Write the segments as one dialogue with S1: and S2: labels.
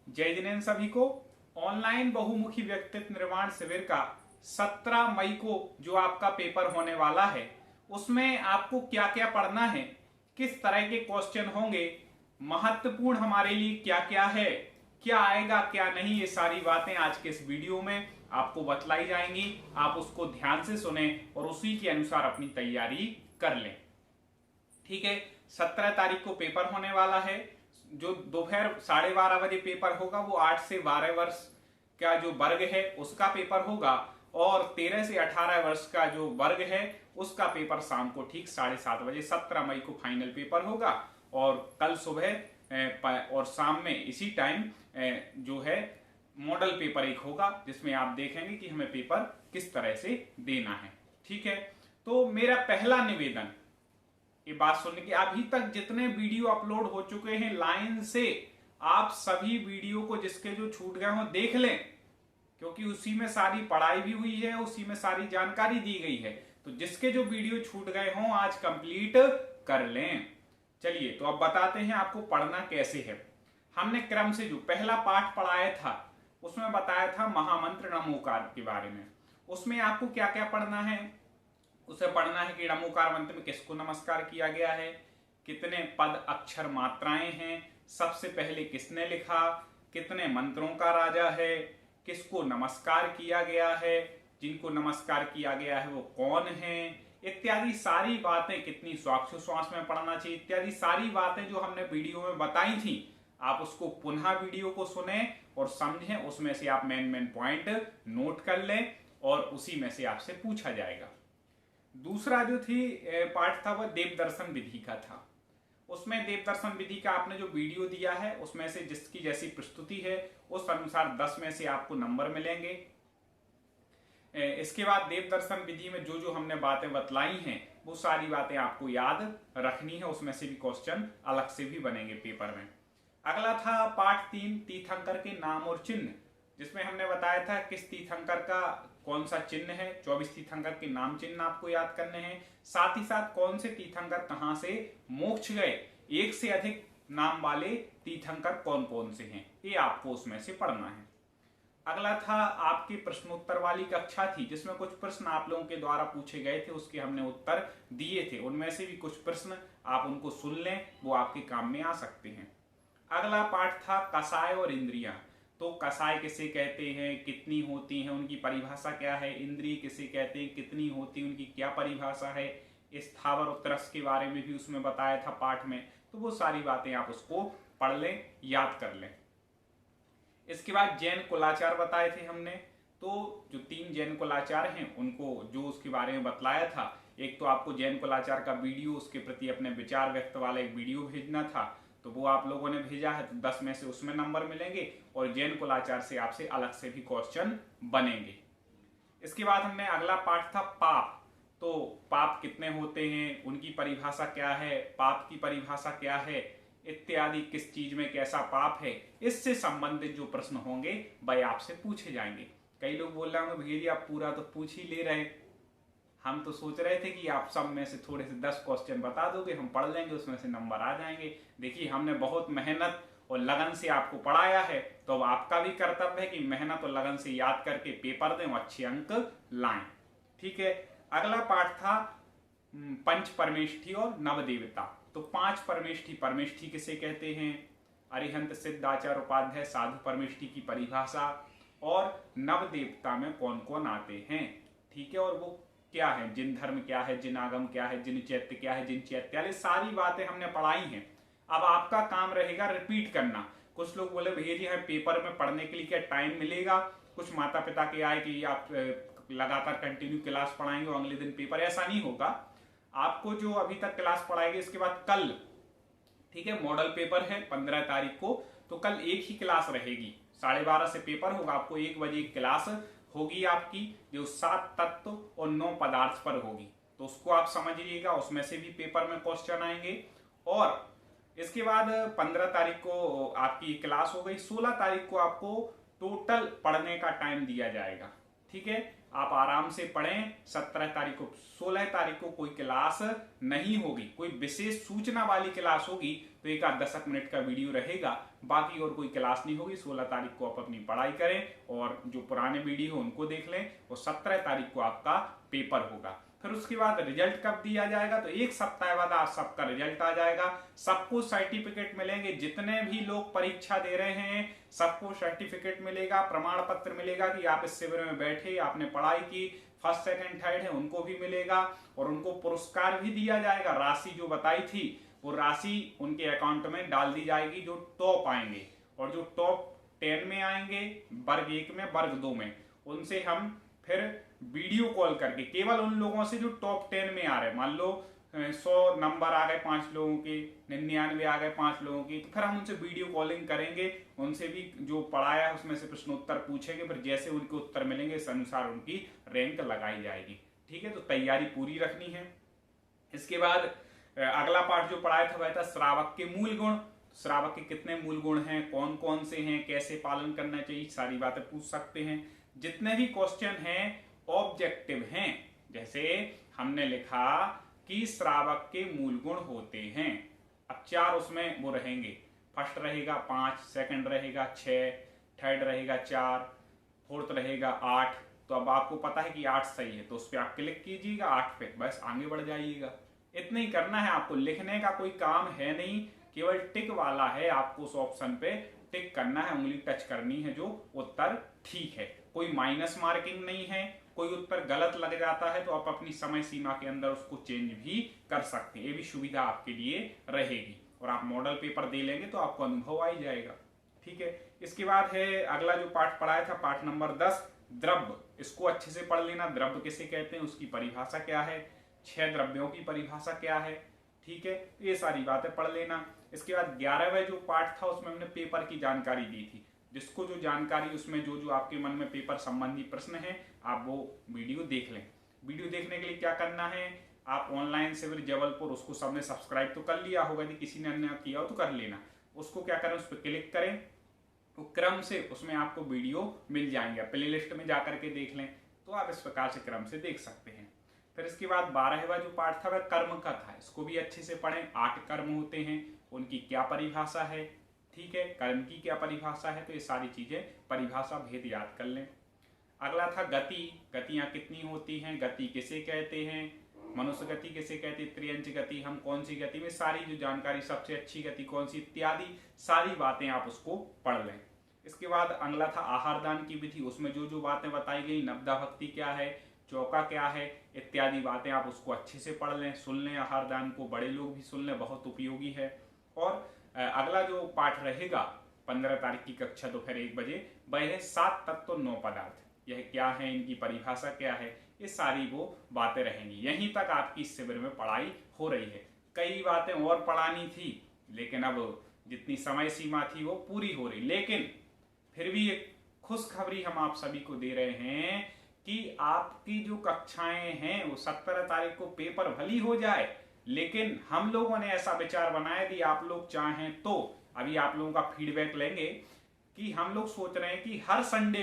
S1: जय जिनेन्द्र सभी को। ऑनलाइन बहुमुखी व्यक्तित्व निर्माण शिविर का 17 मई को जो आपका पेपर होने वाला है उसमें आपको क्या क्या पढ़ना है, किस तरह के क्वेश्चन होंगे, महत्वपूर्ण हमारे लिए क्या क्या है, क्या आएगा क्या नहीं, ये सारी बातें आज के इस वीडियो में आपको बतलाई जाएंगी। आप उसको ध्यान से सुने और उसी के अनुसार अपनी तैयारी कर लें। ठीक है, 17 तारीख को पेपर होने वाला है। जो दोपहर 12:30 बजे पेपर होगा वो 8 से 12 वर्ष का जो वर्ग है उसका पेपर होगा और 13 से 18 वर्ष का जो वर्ग है उसका पेपर शाम को ठीक 7:30 बजे 17 मई को फाइनल पेपर होगा। और कल सुबह और शाम में इसी टाइम जो है मॉडल पेपर एक होगा जिसमें आप देखेंगे कि हमें पेपर किस तरह से देना है। ठीक है, तो मेरा पहला निवेदन ये बात सुनने की, अभी तक जितने वीडियो अपलोड हो चुके हैं लाइन से आप सभी वीडियो को जिसके जो छूट गए हो देख लें, क्योंकि उसी में सारी पढ़ाई भी हुई है, उसी में सारी जानकारी दी गई है। तो जिसके जो वीडियो छूट गए हों आज कंप्लीट कर लें। चलिए तो अब बताते हैं आपको पढ़ना कैसे है। हमने क्रम से जो पहला पाठ पढ़ाया था उसमें बताया था महामंत्र नमोकार के बारे में। उसमें आपको क्या क्या पढ़ना है, उसे पढ़ना है कि नमोकार मंत्र में किसको नमस्कार किया गया है, कितने पद अक्षर मात्राएं हैं, सबसे पहले किसने लिखा, कितने मंत्रों का राजा है, किसको नमस्कार किया गया है, जिनको नमस्कार किया गया है वो कौन है, इत्यादि सारी बातें, कितनी श्वासोच्छ्वास में पढ़ना चाहिए, इत्यादि सारी बातें जो हमने वीडियो में बताई थी आप उसको पुनः वीडियो को सुने और समझें। उसमें से आप मेन पॉइंट नोट कर लें और उसी में से आपसे पूछा जाएगा। दूसरा जो थी पाठ था वह देव दर्शन विधि का था। उसमें देव दर्शन विधि का आपने जो वीडियो दिया है उसमें से जिसकी जैसी प्रस्तुति है उस अनुसार 10 में से आपको नंबर मिलेंगे। इसके बाद देव दर्शन विधि में जो जो हमने बातें बतलाई हैं वो सारी बातें आपको याद रखनी है, उसमें से भी क्वेश्चन अलग से भी बनेंगे पेपर में। अगला था पाठ 3 तीर्थंकर के नाम और चिन्ह, जिसमें हमने बताया था किस तीर्थंकर का कौन सा चिन्ह है, 24 तीर्थंकर के नाम चिन्ह आपको याद करने हैं। साथ ही साथ कौन से तीर्थंकर कहां से मोक्ष गए, एक से अधिक नाम वाले तीर्थंकर कौन कौन से हैं, ये आपको उसमें से पढ़ना है। अगला था आपकी प्रश्नोत्तर वाली कक्षा थी जिसमें कुछ प्रश्न आप लोगों के द्वारा पूछे गए थे, उसके हमने उत्तर दिए थे। उनमें से भी कुछ प्रश्न आप उनको सुन लें, वो आपके काम में आ सकते हैं। अगला पाठ था कसाय और इंद्रियां। तो कसाय किसे कहते हैं, कितनी होती हैं, उनकी परिभाषा क्या है, इंद्रिय किसे कहते हैं, कितनी होती, उनकी क्या परिभाषा है, स्थावर और तरस के बारे में भी उसमें बताया था पाठ में। तो वो सारी बातें आप उसको पढ़ लें, याद कर लें। इसके बाद जैन कुलाचार बताए थे हमने। तो जो 3 जैन कुलाचार हैं उनको जो उसके बारे में बतलाया था, एक तो आपको जैन कुलाचार का वीडियो, उसके प्रति अपने विचार व्यक्त वाला एक वीडियो भेजना था, तो वो आप लोगों ने भेजा है, तो 10 में से उसमें नंबर मिलेंगे और जैन कुलाचार से आपसे अलग से भी क्वेश्चन बनेंगे। इसके बाद हमने अगला पाठ था पाप। तो पाप कितने होते हैं, उनकी परिभाषा क्या है, पाप की परिभाषा क्या है, इत्यादि, किस चीज में कैसा पाप है, इससे संबंधित जो प्रश्न होंगे वह आपसे पूछे जाएंगे। कई लोग बोल रहे होंगे भैया जी आप पूरा तो पूछ ही ले रहे, हम तो सोच रहे थे कि आप सब में से थोड़े से 10 क्वेश्चन बता दोगे, हम पढ़ लेंगे, उसमें से नंबर आ जाएंगे। देखिए हमने बहुत मेहनत और लगन से आपको पढ़ाया है, तो अब आपका भी कर्तव्य है कि मेहनत और लगन से याद करके पेपर दें और अच्छे अंक लाएं। ठीक है, अगला पाठ था पंच परमेष्ठी और नवदेवता। तो 5 परमेष्ठी, परमेष्ठी किसे कहते हैं, अरिहंत सिद्ध आचार्य उपाध्याय साधु परमेष्ठी की परिभाषा, और नवदेवता में कौन कौन आते हैं। ठीक है, और वो क्या है, जिन धर्म क्या है, जिन आगम क्या है, जिन चैत्य क्या है, जिन चैत्यालय, सारी बातें हमने पढ़ाई हैं। अब आपका काम रहेगा रिपीट करना। कुछ लोग बोले भैया जी हमें पेपर में पढ़ने के लिए क्या टाइम मिलेगा, कुछ माता पिता के आए कि आप लगातार कंटिन्यू क्लास पढ़ाएंगे और अगले दिन पेपर, ऐसा नहीं होगा। आपको जो अभी तक क्लास पढ़ाएगी इसके बाद कल, ठीक है, मॉडल पेपर है 15 तारीख को, तो कल एक ही क्लास रहेगी, 12:30 से पेपर होगा, आपको 1 बजे क्लास होगी आपकी, जो 7 तत्व और 9 पदार्थ पर होगी, तो उसको आप समझिएगा, उसमें से भी पेपर में क्वेश्चन आएंगे। और इसके बाद 15 तारीख को आपकी क्लास हो गई, 16 तारीख को आपको टोटल पढ़ने का टाइम दिया जाएगा। ठीक है, आप आराम से पढ़ें। 17 तारीख को 16 तारीख को कोई क्लास नहीं होगी, कोई विशेष सूचना वाली क्लास होगी तो एक आध 10 मिनट का वीडियो रहेगा, बाकी और कोई क्लास नहीं होगी। 16 तारीख को आप अपनी पढ़ाई करें और जो पुराने वीडियो हो उनको देख लें, और 17 तारीख को आपका पेपर होगा। फिर उसके बाद रिजल्ट कब दिया जाएगा, तो एक सप्ताह बाद आप सबका रिजल्ट आ जाएगा। सबको सर्टिफिकेट मिलेंगे, जितने भी लोग परीक्षा दे रहे हैं सबको सर्टिफिकेट मिलेगा, प्रमाण पत्र मिलेगा कि आप इस शिविर में बैठे, आपने पढ़ाई की, फर्स्ट सेकंड थर्ड है उनको भी मिलेगा, और उनको पुरस्कार भी दिया जाएगा। राशि जो बताई थी वो राशि उनके अकाउंट में डाल दी जाएगी जो टॉप आएंगे, और जो टॉप 10 में आएंगे, वर्ग 1 में, वर्ग 2 में, उनसे हम फिर वीडियो कॉल करके, केवल उन लोगों से जो टॉप 10 में आ रहे, मान लो 100 नंबर आ गए 5 लोगों के, 99 आ गए 5 लोगों की, तो फिर हम उनसे वीडियो कॉलिंग करेंगे, उनसे भी जो पढ़ाया उसमें से प्रश्नोत्तर पूछेंगे, फिर जैसे उनके उत्तर मिलेंगे इस अनुसार उनकी रैंक लगाई जाएगी। ठीक है, तो तैयारी पूरी रखनी है। इसके बाद अगला पार्ट जो पढ़ाया था वह था श्रावक के मूल गुण। श्रावक के कितने मूल गुण हैं, कौन कौन से हैं, कैसे पालन करना चाहिए, सारी बातें पूछ सकते हैं। जितने भी क्वेश्चन हैं ऑब्जेक्टिव हैं, जैसे हमने लिखा कि श्रावक के मूल गुण होते हैं, अब 4 उसमें वो रहेंगे, फर्स्ट रहेगा 5, सेकंड रहेगा 6, थर्ड रहेगा 4, फोर्थ रहेगा 8। तो अब आपको पता है कि 8 सही है, तो उस पर आप क्लिक कीजिएगा 8 पे, बस आगे बढ़ जाइएगा। इतना ही करना है आपको, लिखने का कोई काम है नहीं, केवल टिक वाला है, आपको उस ऑप्शन पे टिक करना है, उंगली टच करनी है जो उत्तर ठीक है। कोई माइनस मार्किंग नहीं है, कोई उत्तर गलत लग जाता है तो आप अपनी समय सीमा के अंदर उसको चेंज भी कर सकते हैं, ये भी सुविधा आपके लिए रहेगी। और आप मॉडल पेपर दे लेंगे तो आपको अनुभव आ ही जाएगा। ठीक है, इसके बाद है अगला जो पाठ पढ़ाया था, पाठ नंबर 10 द्रव्य। इसको अच्छे से पढ़ लेना, द्रव्य किसे कहते हैं, उसकी परिभाषा क्या है, 6 द्रव्यों की परिभाषा क्या है। ठीक है, ये सारी बातें पढ़ लेना। इसके बाद 11वां जो पार्ट था उसमें हमने पेपर की जानकारी दी थी, जिसको जो जानकारी उसमें जो जो आपके मन में पेपर संबंधी प्रश्न है आप वो वीडियो देख लें। वीडियो देखने के लिए क्या करना है, आप ऑनलाइन शिविर जबलपुर, उसको सबने सब्सक्राइब तो कर लिया होगा, यदि किसी ने अन्य किया हो तो कर लेना। उसको क्या करें, उस पर क्लिक करें, तो क्रम से उसमें आपको वीडियो मिल जाएंगे, प्ले लिस्ट में जाकर के देख लें, तो आप इस प्रकार से क्रम से देख सकते हैं। फिर इसके बाद 12वां जो पार्ट था वह कर्म का था, इसको भी अच्छे से पढ़ें। 8 कर्म होते हैं, उनकी क्या परिभाषा है, ठीक है, कर्म की क्या परिभाषा है, तो ये सारी चीजें परिभाषा भेद याद कर लें। अगला था गति, गतियां कितनी होती हैं, गति किसे कहते हैं, मनुष्य गति किसे कहते हैं, त्रियंच गति, हम कौन सी गति में, सारी जो जानकारी, सबसे अच्छी गति कौन सी, इत्यादि सारी बातें आप उसको पढ़ लें। इसके बाद अगला था आहार दान की विधि, उसमें जो जो बातें बताई गई, नवदा भक्ति क्या है, चौका क्या है, इत्यादि बातें आप उसको अच्छे से पढ़ लें, सुन लें। आहार दान को बड़े लोग भी सुन लें, बहुत उपयोगी है। और अगला जो पाठ रहेगा 15 तारीख की कक्षा दोपहर 1 बजे, वह है 7 तत्व 9 पदार्थ। यह क्या है, इनकी परिभाषा क्या है, ये सारी वो बातें रहेंगी। यहीं तक आपकी इस शिविर में पढ़ाई हो रही है। कई बातें और पढ़ानी थी, लेकिन अब जितनी समय सीमा थी वो पूरी हो रही। लेकिन फिर भी एक खुशखबरी हम आप सभी को दे रहे हैं कि आपकी जो कक्षाएं हैं वो 17 तारीख को पेपर भली हो जाए, लेकिन हम लोगों ने ऐसा विचार बनाया कि आप लोग चाहें तो, अभी आप लोगों का फीडबैक लेंगे, कि हम लोग सोच रहे हैं कि हर संडे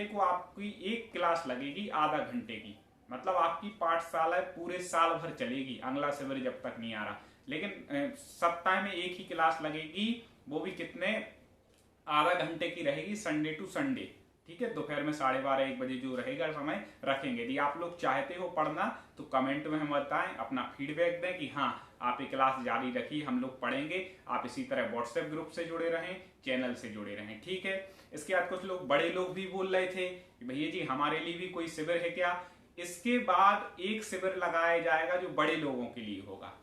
S1: को आपकी एक क्लास लगेगी आधा घंटे की, मतलब आपकी पाठशाला पूरे साल भर चलेगी, अगला शिविर जब तक नहीं आ रहा। लेकिन सप्ताह में एक ही क्लास लगेगी, वो भी कितने, आधा घंटे की रहेगी, संडे टू संडे। ठीक है, दोपहर में 12:30 1 बजे जो रहेगा समय रखेंगे। यदि आप लोग चाहते हो पढ़ना तो कमेंट में हमें बताएं, अपना फीडबैक दें कि हाँ आप ये क्लास जारी रखिए, हम लोग पढ़ेंगे। आप इसी तरह व्हाट्सएप ग्रुप से जुड़े रहें, चैनल से जुड़े रहें। ठीक है, इसके बाद कुछ लोग, बड़े लोग भी बोल रहे थे कि भैया जी हमारे लिए भी कोई शिविर है क्या। इसके बाद एक शिविर लगाया जाएगा जो बड़े लोगों के लिए होगा।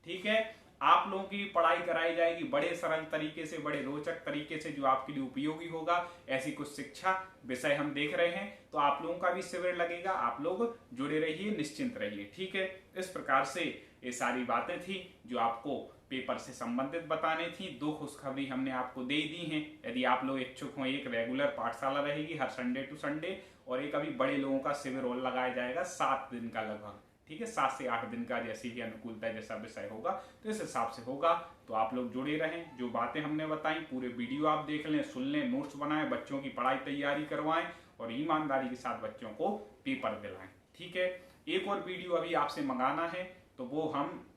S1: ठीक है, आप लोगों की पढ़ाई कराई जाएगी बड़े सरल तरीके से, बड़े रोचक तरीके से, जो आपके लिए उपयोगी होगा। ऐसी कुछ शिक्षा विषय हम देख रहे हैं, तो आप लोगों का भी शिविर लगेगा। आप लोग जुड़े रहिए, निश्चिंत रहिए। ठीक है, इस प्रकार से ये सारी बातें थी जो आपको पेपर से संबंधित बताने थी। 2 खुशखबरी हमने आपको दे दी हैं। यदि आप लोग इच्छुक हो, एक रेगुलर पाठशाला रहेगी हर संडे टू संडे, और एक अभी बड़े लोगों का शिविर और लगाया जाएगा 7 दिन का लगभग। ठीक है, 7 से 8 दिन का, जैसी भी अनुकूलता जैसा विषय होगा तो इस हिसाब से होगा। तो आप लोग जुड़े रहें, जो बातें हमने बताई पूरे वीडियो आप देख लें, सुन लें, नोट्स बनाएं, बच्चों की पढ़ाई तैयारी करवाएं, और ईमानदारी के साथ बच्चों को पेपर दिलाएं। ठीक है, एक और वीडियो अभी आपसे मंगाना है तो वो हम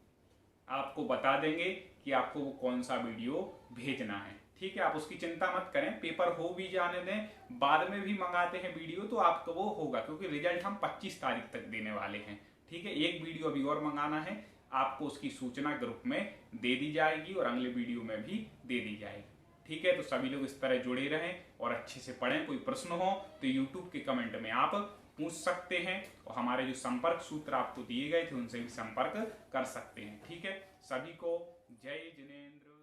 S1: आपको बता देंगे कि आपको वो कौन सा वीडियो भेजना है। ठीक है, आप उसकी चिंता मत करें, पेपर हो भी जाने दें, बाद में भी मंगाते हैं वीडियो तो आपको वो होगा, क्योंकि रिजल्ट हम 25 तारीख तक देने वाले हैं। ठीक है, एक वीडियो अभी और मंगाना है, आपको उसकी सूचना ग्रुप में दे दी जाएगी और अगले वीडियो में भी दे दी जाएगी। ठीक है, तो सभी लोग इस तरह जुड़े रहें और अच्छे से पढ़ें। कोई प्रश्न हो तो यूट्यूब के कमेंट में आप पूछ सकते हैं और हमारे जो संपर्क सूत्र आपको दिए गए थे उनसे भी संपर्क कर सकते हैं। ठीक है, सभी को जय जिनेंद्र।